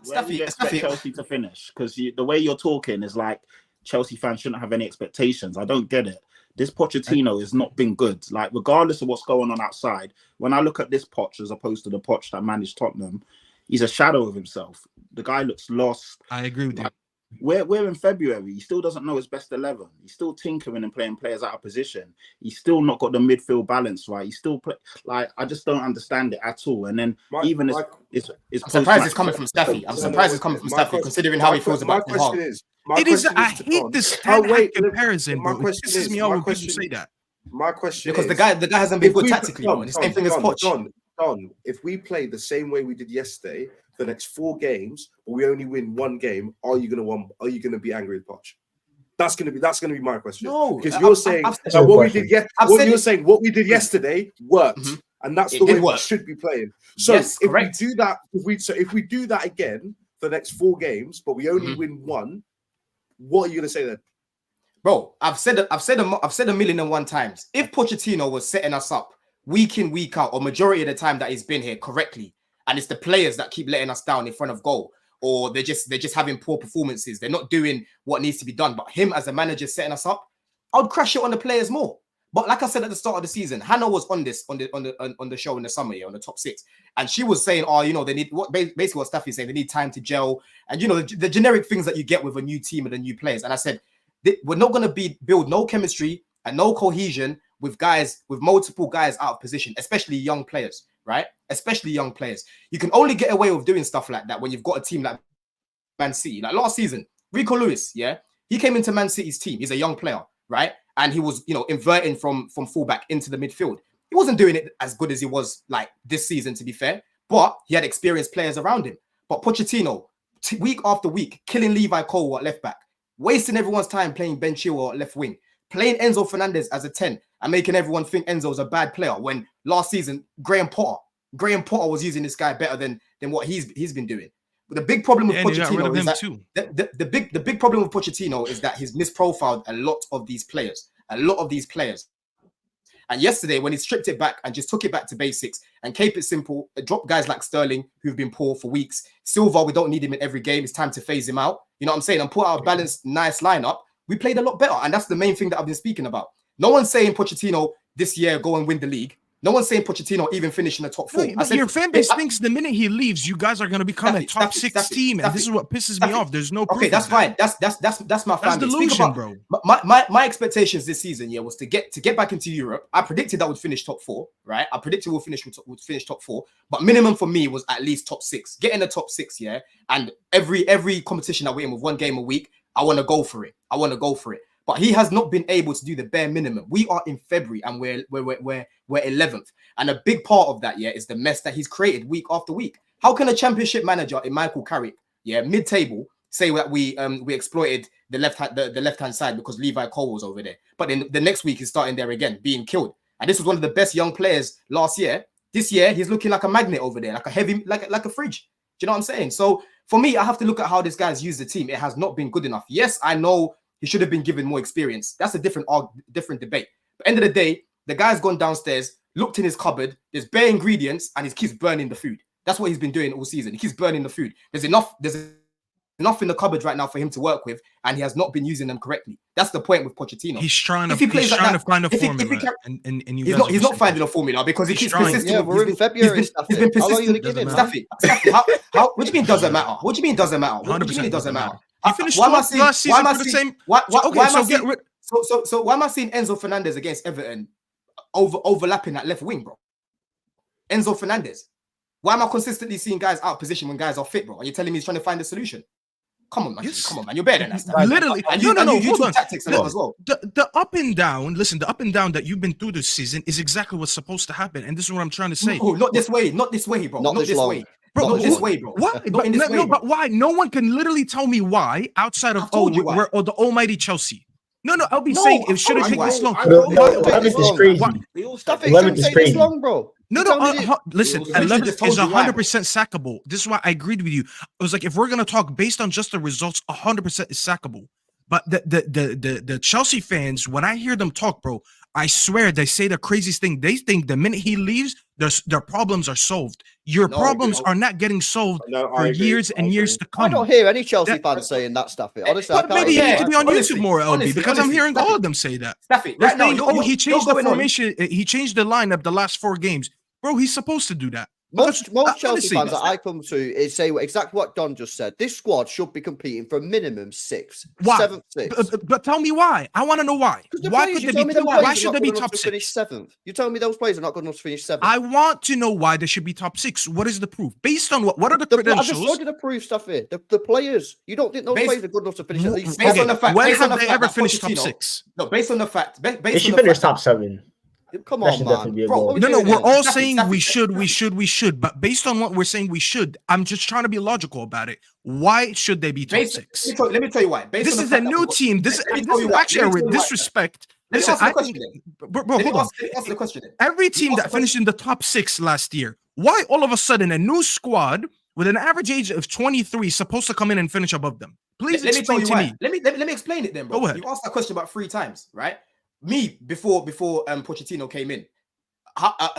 Where do you expect Chelsea to finish? Because the way you're talking is like Chelsea fans shouldn't have any expectations. I don't get it. This Pochettino has not been good. Like, regardless of what's going on outside, when I look at this Poch as opposed to the Poch that managed Tottenham, he's a shadow of himself. The guy looks lost. I agree with you. We're in February. He still doesn't know his best 11. He's still tinkering and playing players out of position. He's still not got the midfield balance right. He's still I just don't understand it at all. And then I'm surprised it's coming from Staffy. I'm surprised it's coming from Staffy, considering how he feels about my question is, I hate this comparison, bro. It pisses me off when people say that. My question because is, the guy hasn't been good tactically, and the same thing as Poch. Don, if we play the same way we did yesterday, the next 4 games, but we only win 1 game, are you gonna be angry with Poch? That's gonna be my question. No, because you're saying that what we did what we did yesterday worked, and that's the way we should be playing. So yes, if we do that, if we do that again for the next 4 games, but we only win 1, what are you gonna say then? Bro, I've said a 1,000,001 times. If Pochettino was setting us up week in, week out, or majority of the time that he's been here correctly, and it's the players that keep letting us down in front of goal, or they're just having poor performances, they're not doing what needs to be done, but him as a manager setting us up, I'd crash it on the players more. But like I said at the start of the season, Hannah was on the show in the summer, on the top 6, and she was saying, they need basically what Staffy's saying, they need time to gel, and the generic things that you get with a new team and the new players. And I said, we're not going to build no chemistry and no cohesion with multiple guys out of position, especially young players, right? Especially young players. You can only get away with doing stuff like that when you've got a team like Man City. Like last season, Rico Lewis, he came into Man City's team. He's a young player, right? And he was, inverting from fullback into the midfield. He wasn't doing it as good as he was like this season, to be fair, but he had experienced players around him. But Pochettino, week after week, killing Levi Cole at left back, wasting everyone's time playing Ben Chilwell at left wing, playing Enzo Fernandez as a 10 and making everyone think Enzo's a bad player when last season Graham Potter was using this guy better than what he's been doing. But the big problem with Pochettino is that the big problem with Pochettino is that he's misprofiled a lot of these players. And yesterday, when he stripped it back and just took it back to basics and kept it simple, dropped guys like Sterling, who've been poor for weeks. Silva, we don't need him in every game. It's time to phase him out. You know what I'm saying? And put out a balanced, nice lineup. We played a lot better. And that's the main thing that I've been speaking about. No one's saying Pochettino this year go and win the league. No one's saying Pochettino even finish in the top 4. Your fan base thinks the minute he leaves, you guys are going to become a top 6 team, and this is what pisses me off. There's no proof. Okay, that's fine. That's my fan base. Delusion, bro. My expectations this season, was to get back into Europe. I predicted that would finish top 4, right? I predicted we'll finish top 4, but minimum for me was at least top 6. Get in the top 6, and every competition that we're in with 1 game a week, I want to go for it. But he has not been able to do the bare minimum. We are in February and we're 11th. And a big part of that, is the mess that he's created week after week. How can a championship manager in Michael Carrick, mid-table, say that we exploited the left-hand side because Levi Cole was over there? But then the next week he's starting there again, being killed. And this was one of the best young players last year. This year he's looking like a magnet over there, like a fridge. Do you know what I'm saying? So for me, I have to look at how this guy's used the team. It has not been good enough. Yes, I know he should have been given more experience. That's a different debate. But end of the day, the guy's gone downstairs, looked in his cupboard, there's bare ingredients, and he keeps burning the food. That's what he's been doing all season. He keeps burning the food. There's enough in the cupboard right now for him to work with, and he has not been using them correctly. That's the point with Pochettino. He's trying to find a formula. He's not finding a formula because he keeps persisting. Yeah, we're in February. He's been persistent. How long are you going to give him? Staffy, how? What do you mean doesn't matter? What do you mean doesn't matter? What do you mean it doesn't matter? He finished last season for the same. So why am I seeing Enzo Fernandez against Everton overlapping that left wing, bro? Enzo Fernandez. Why am I consistently seeing guys out of position when guys are fit, bro? And you're telling me he's trying to find a solution? Come on, man. Yes. Come on, man. You're better than that. Literally. And you talk tactics a lot as well. The up and down, listen, the up and down that you've been through this season is exactly what's supposed to happen. And this is what I'm trying to say. No, not this way, bro. Not this way. Bro, not this way, bro. What? But why? No one can literally tell me why outside of we're the almighty Chelsea. No, I'll be saying it should have taken this long. 11th is crazy. 11th is crazy. Bro. No. Listen, 11th is 100% sackable. This is why I agreed with you. I was like, if we're gonna talk based on just the results, 100% is sackable. But the Chelsea fans, when I hear them talk, bro, I swear they say the craziest thing. They think the minute he leaves, their problems are solved. Your problems are not getting solved for years and years to come. I don't hear any Chelsea fans saying that stuff. Honestly, but maybe you need to be on YouTube more, LB, because I'm hearing all of them say that. They're saying, he changed the formation. He changed the lineup the last 4 games. Bro, he's supposed to do that. Most Chelsea fans that I come to is say exactly what Don just said. This squad should be competing for a minimum 6, 7th, 6th. But tell me why. I want to know why. Why could they be? Why should they be top 6? Finish 7th. You telling me those players are not good enough to finish 7th? I want to know why they should be top 6. What is the proof? Based on what? What are the credentials? I just wanted to prove stuff here. The players. You don't think those players are good enough to finish at least? Based on the fact. When have they ever finished top 6? No, based on the fact. They should finish top 7. Come on, man. Bro, no, we're all saying we should. But based on what we're saying we should, I'm just trying to be logical about it. Why should they be top 6? Let me tell you why. This is a new team. This is actually a disrespect. Listen, bro, hold on. Ask the question. Every team that finished in the top 6 last year, why all of a sudden a new squad with an average age of 23 is supposed to come in and finish above them? Please explain to me. Let me explain it then, bro. You asked that question about 3 times, right? Me, before Pochettino came in,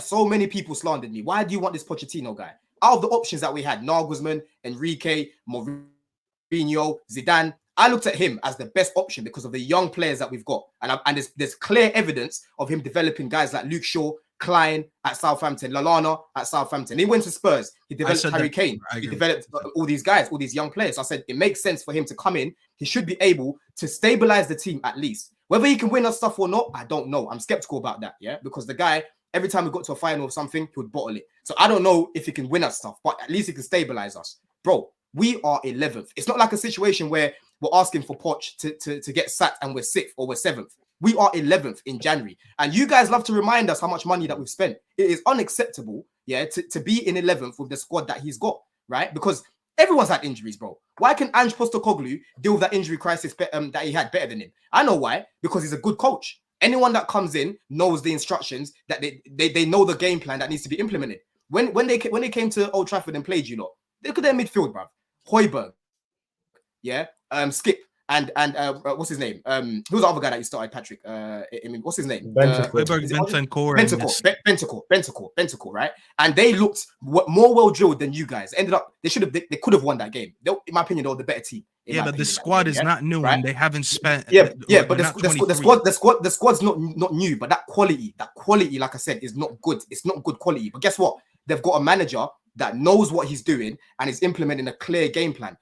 so many people slandered me. Why do you want this Pochettino guy? Out of the options that we had, Nagelsmann, Enrique, Mourinho, Zidane, I looked at him as the best option because of the young players that we've got. And there's clear evidence of him developing guys like Luke Shaw, Klein at Southampton, Lallana at Southampton. He went to Spurs. He developed Harry Kane. He developed all these guys, all these young players. I said, it makes sense for him to come in. He should be able to stabilize the team at least. Whether he can win us stuff or not, I don't know. I'm skeptical about that, yeah? Because the guy, every time we got to a final or something, he would bottle it. So I don't know if he can win us stuff, but at least he can stabilize us. Bro, we are 11th. It's not like a situation where we're asking for Poch to get sacked and we're 6th or we're 7th. We are 11th in January. And you guys love to remind us how much money that we've spent. It is unacceptable, yeah, to be in 11th with the squad that he's got, right? Because everyone's had injuries, bro. Why can Ange Postecoglou deal with that injury crisis that he had better than him? I know why. Because he's a good coach. Anyone that comes in knows the instructions, that they know the game plan that needs to be implemented. When they came to Old Trafford and played you lot, look at their midfield, bro. Højbjerg, yeah, Skip, and what's his name? Who's the other guy that you started, Patrick? What's his name? Bentancur, right? And they looked more well drilled than you guys. Ended up, they could have won that game. In my opinion, they were the better team. But the squad is not new, and they haven't spent. But the squad's not new, but that quality, like I said, is not good. It's not good quality. But guess what? They've got a manager that knows what he's doing and is implementing a clear game plan.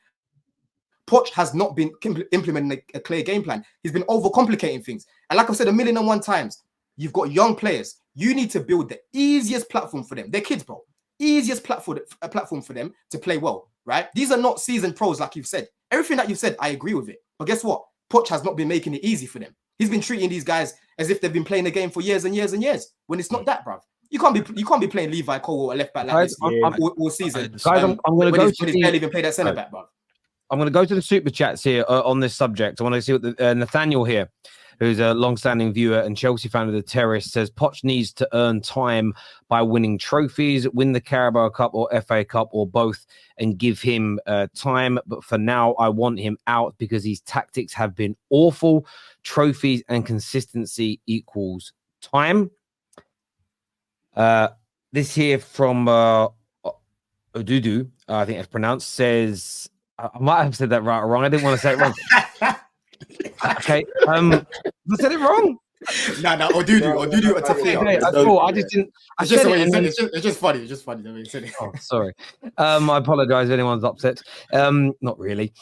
Poch has not been implementing a clear game plan. He's been overcomplicating things. And like I've said 1,000,001 times, you've got young players. You need to build the easiest platform for them. They're kids, bro. Easiest platform for them to play well, right? These are not seasoned pros, like you've said. Everything that you've said, I agree with it. But guess what? Poch has not been making it easy for them. He's been treating these guys as if they've been playing the game for years and years and years. When it's not that, bro. You can't be playing Levi Cole or a left back like this all season. Guys, I'm going to go to the barely even play that centre back, bro. I'm going to go to the super chats here on this subject. I want to see what Nathaniel here, who's a long-standing viewer and Chelsea fan of the Terrace, says Poch needs to earn time by winning trophies, win the Carabao Cup or FA Cup or both, and give him time. But for now, I want him out because his tactics have been awful. Trophies and consistency equals time. This here from Odudu, I think it's pronounced, says... I might have said that right or wrong. I didn't want to say it wrong. Okay. I said it wrong. No, Odudu. It's just funny. It's just funny. Oh, sorry. I apologize if anyone's upset. Not really.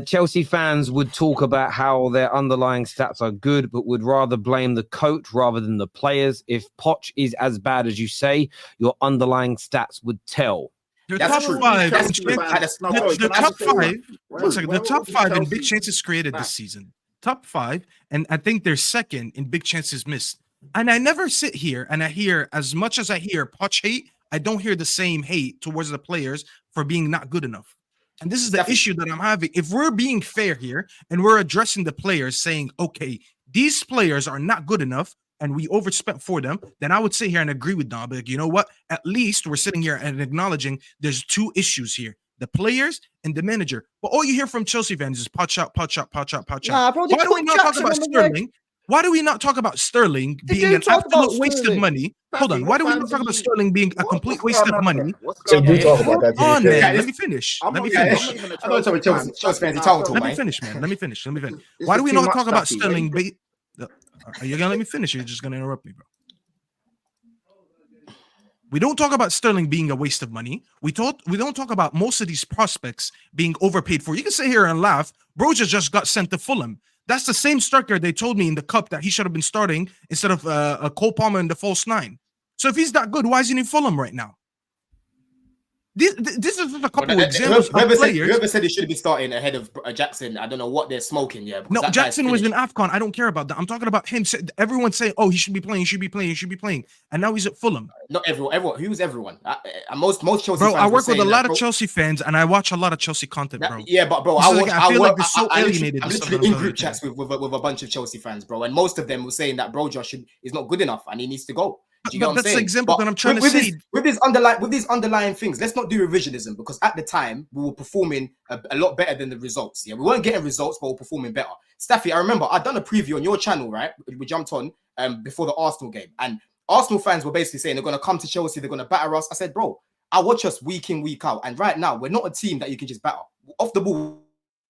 Chelsea fans would talk about how their underlying stats are good, but would rather blame the coach rather than the players. If Poch is as bad as you say, your underlying stats would tell. The top five in big chances created this season. Top 5, and I think they're second in big chances missed. And I never sit here and I hear, as much as I hear Poch hate, I don't hear the same hate towards the players for being not good enough. And this is the issue that I'm having. If we're being fair here and we're addressing the players saying, okay, these players are not good enough and we overspent for them, then I would sit here and agree with Don. But like, you know what? At least we're sitting here and acknowledging there's 2 issues here. The players and the manager. But all you hear from Chelsea fans is Poch out. Nah, bro, why do we not talk about Sterling? Why do we not talk about Sterling being an absolute waste of money? Hold on. Why do we not talk about Sterling being a complete waste of money? We do talk about that. On, man. Let me finish. Let me finish. Let me finish, man. Let me finish. Why do we not talk about Sterling? Are you gonna let me finish? Or you're just gonna interrupt me, bro? We don't talk about Sterling being a waste of money. We don't talk about most of these prospects being overpaid for. You can sit here and laugh. Broja just got sent to Fulham. That's the same striker they told me in the cup that he should have been starting instead of Cole Palmer in the false 9. So if he's that good, why is he in Fulham right now? This is just a couple examples of players. Whoever said he should be starting ahead of Jackson, I don't know what they're smoking. Yeah, no, Jackson was in AFCON. I don't care about that. I'm talking about him. Everyone saying, "Oh, he should be playing. He should be playing. He should be playing." And now he's at Fulham. Not everyone. Who's everyone? Most Chelsea bro, fans. I work with a lot of Chelsea fans, and I watch a lot of Chelsea content, bro. Yeah, but bro, I feel like they're so alienated. I'm literally in group chats with a bunch of Chelsea fans, bro, and most of them were saying that Broja is not good enough and he needs to go. But that's the example that I'm trying to say. With these underlying things, let's not do revisionism, because at the time we were performing a lot better than the results. Yeah, we weren't getting results, but we're performing better. Staffy, I remember I'd done a preview on your channel, right? We jumped on before the Arsenal game, and Arsenal fans were basically saying they're going to come to Chelsea, they're going to batter us. I said, bro, I watch us week in, week out, and right now we're not a team that you can just batter. Off the ball,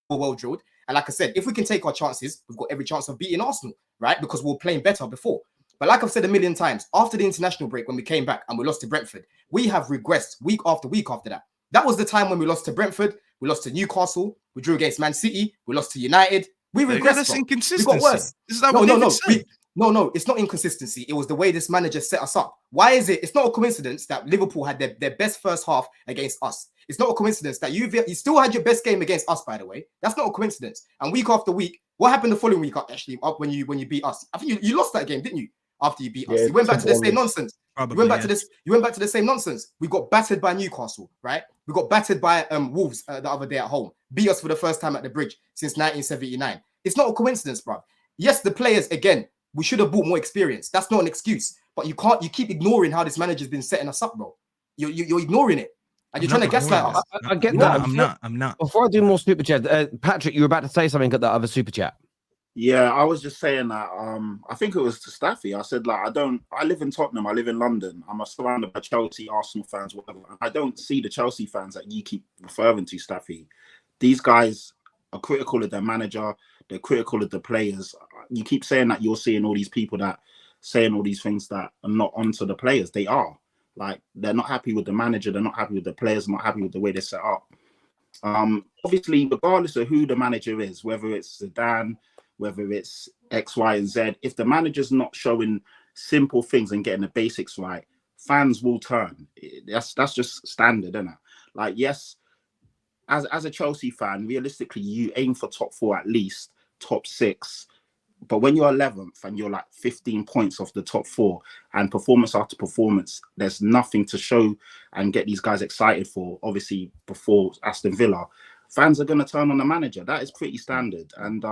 we're well drilled, and like I said, if we can take our chances, we've got every chance of beating Arsenal, right? Because we were playing better before. But like I've said a million times, after the international break, when we came back and we lost to Brentford, we have regressed week after week after that. That was the time when we lost to Brentford, we lost to Newcastle, we drew against Man City, we lost to United. We regressed. That's inconsistency. We got worse. No, it's not inconsistency. It was the way this manager set us up. Why is it? It's not a coincidence that Liverpool had their best first half against us. It's not a coincidence that you still had your best game against us, by the way. That's not a coincidence. And week after week, what happened the following week, actually, when you beat us? I think you lost that game, didn't you? After you beat us, you went back to the same nonsense. You went back to the same nonsense. We got battered by Newcastle, right? We got battered by Wolves the other day at home. Beat us for the first time at the Bridge since 1979. It's not a coincidence, bro. Yes, the players, again, we should have bought more experience. That's not an excuse. But you keep ignoring how this manager's been setting us up, bro. You're ignoring it. And you're trying to gaslight us. I get that. I'm not. Before I do more super chat, Patrick, you were about to say something at that other super chat. Yeah, I was just saying that. I think it was to Staffy. I said, like, I live in Tottenham, I live in London. I'm surrounded by Chelsea, Arsenal fans, whatever. I don't see the Chelsea fans that you keep referring to, Staffy. These guys are critical of their manager, they're critical of the players. You keep saying that you're seeing all these people that saying all these things that are not onto the players. They are. Like, they're not happy with the manager, they're not happy with the players, not happy with the way they're set up. Obviously, regardless of who the manager is, whether it's Zidane, whether it's X, Y, and Z, if the manager's not showing simple things and getting the basics right, fans will turn. That's just standard, isn't it? Like, yes, as a Chelsea fan, realistically, you aim for top 4 at least, top 6. But when you're 11th and you're like 15 points off the top 4 and performance after performance, there's nothing to show and get these guys excited for. Obviously, before Aston Villa, fans are going to turn on the manager. That is pretty standard. And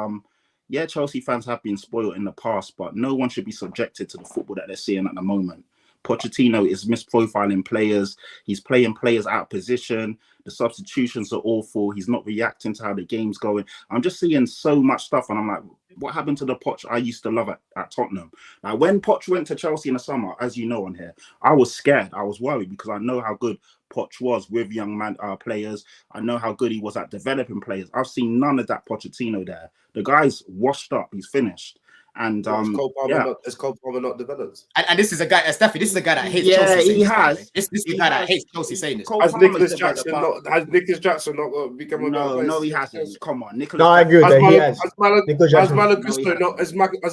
yeah, Chelsea fans have been spoiled in the past, but no one should be subjected to the football that they're seeing at the moment. Pochettino is misprofiling players. He's playing players out of position. The substitutions are awful. He's not reacting to how the game's going. I'm just seeing so much stuff, and I'm like, what happened to the Poch I used to love at Tottenham? Now, when Poch went to Chelsea in the summer, as you know on here, I was scared. I was worried because I know how good Poch was with young players. I know how good he was at developing players. I've seen none of that Pochettino there. The guy's washed up. He's finished. And is Cole Palmer not developed? And this is a guy, Staffy. This is a guy that hates Chelsea. He has. This is a guy that hates Chelsea saying this. Has Nicholas Jackson not become a no, he hasn't. Come on, Nicholas. No, I agree with that. He has. Has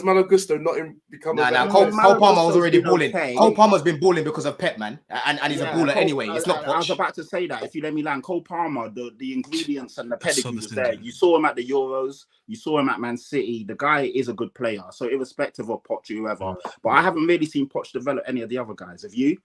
Malagusto not become? Nah. Cole Palmer was already balling. Cole Palmer's been balling because of Pep, man, and he's a baller anyway. It's not Poch. I was about to say that. If you let me land, Cole Palmer, the ingredients and the pedigree was there. You saw him at the Euros. You saw him at Man City. The guy is a good player. So irrespective of Poch, whoever, but I haven't really seen Poch develop any of the other guys. Have you? You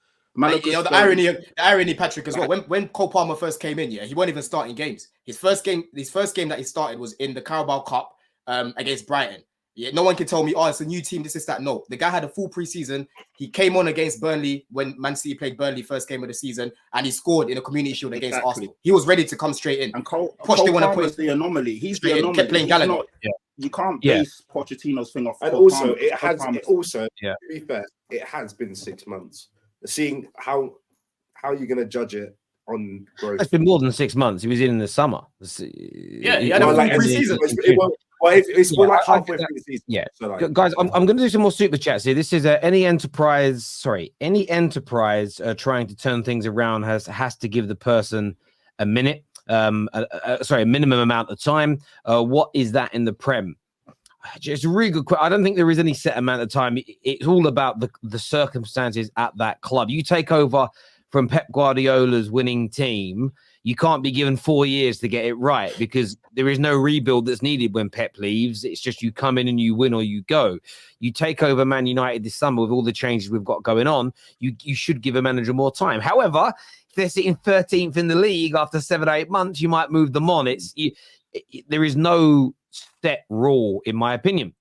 know, the irony, Patrick, as well. When Cole Palmer first came in, he wasn't even starting games. His first game that he started was in the Carabao Cup against Brighton. Yeah, no one can tell me, oh, it's a new team, this is that. No, the guy had a full preseason. He came on against Burnley when Man City played Burnley first game of the season, and he scored in a Community Shield against Arsenal. He was ready to come straight in. And Cole Palmer's the anomaly. He's the anomaly. Kept playing Gallagher. base Pochettino's thing off. And also, to be fair, it has been 6 months. Seeing how are you going to judge it on growth? It's been more than 6 months. He was in the summer. Yeah, he had a full pre-season. It's like halfway through the season. Yeah, so like, guys, I'm going to do some more super chats here. This is any enterprise trying to turn things around has to give the person a minute. A minimum amount of time. What is that in the Prem? Just a really good question. I don't think there is any set amount of time. It's all about the circumstances at that club. You take over from Pep Guardiola's winning team, you can't be given 4 years to get it right because there is no rebuild that's needed when Pep leaves. It's just you come in and you win or you go. You take over Man United this summer with all the changes we've got going on, you should give a manager more time. However, if they're sitting 13th in the league after 7 or 8 months, you might move them on. There is no set rule, in my opinion.